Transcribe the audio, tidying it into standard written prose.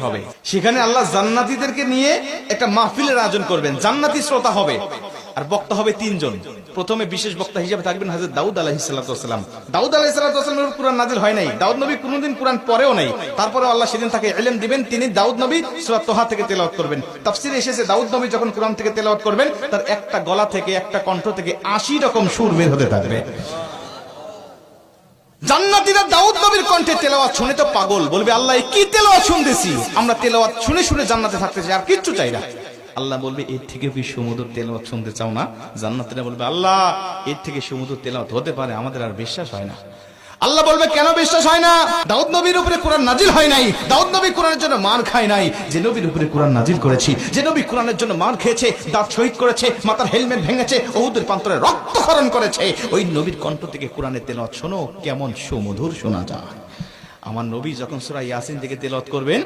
হবে। সেখানে আল্লাহ জান্নাতীদেরকে নিয়ে একটা মাহফিলের আয়োজন করবেন, জান্নাতি শ্রোতা হবে, আর বক্তা হবে তিনজন। প্রথমে বিশেষ বক্তা হিসেবে থাকবেন হযরত দাউদ আলাইহিস সালাম। দাউদ আলাইহিস সালামের কুরআন নাজিল হয় নাই, দাউদ নবী কোনোদিন কুরআন পড়েও নাই, তারপরে আল্লাহ সেদিন তাকে ইলম দিবেন, তিনি দাউদ নবী সূরা তোহা থেকে তেলাওয়াত করবেন। তাফসীরে এসেছে দাউদ নবী যখন কুরআন থেকে তেলাওয়াত করবেন, তার একটা গলা থেকে, একটা কণ্ঠ থেকে 80 রকম সুর বের হতে থাকবে। জান্নাতীরা দাউদ নবীর কণ্ঠে তেলাওয়াত শুনে তো পাগল, বলবে আল্লাহ কি তেলাওয়াত শুনতেছি, আমরা তেলাওয়াত শুনে শুনে জান্নাতে থাকতে চাই, আর কিচ্ছু চাই না। আল্লাহ বলবে এর থেকে কি সুমধুর তেলাওয়াত শুনতে চাও না? জান্নাতীরা বলবে আল্লাহ এর থেকে সুমধুর তেলাওয়াত হতে পারে, আমাদের আর বিশ্বাস হয় না। আল্লাহ বলবে কেন বিশ্বাস হয় না? দাউদ নবীর উপরে কোরআন নাজিল হয় নাই, দাউদ নবী কোরআনের জন্য মার খায় নাই। যে নবীর উপরে কোরআন নাজিল করেছি, যে নবী কোরআনের জন্য মার খেয়েছে, দাঁত শহীদ করেছে, মাথার হেলমেট ভেঙেছে, উহুদের প্রান্তরে রক্তক্ষরণ করেছে, ওই নবীর কণ্ঠ থেকে কোরআনের তেলাওয়াত শোনো কেমন সুমধুর শোনা যায়। আমার নবী যখন সূরা ইয়াসিন থেকে তেলাওয়াত করবেন,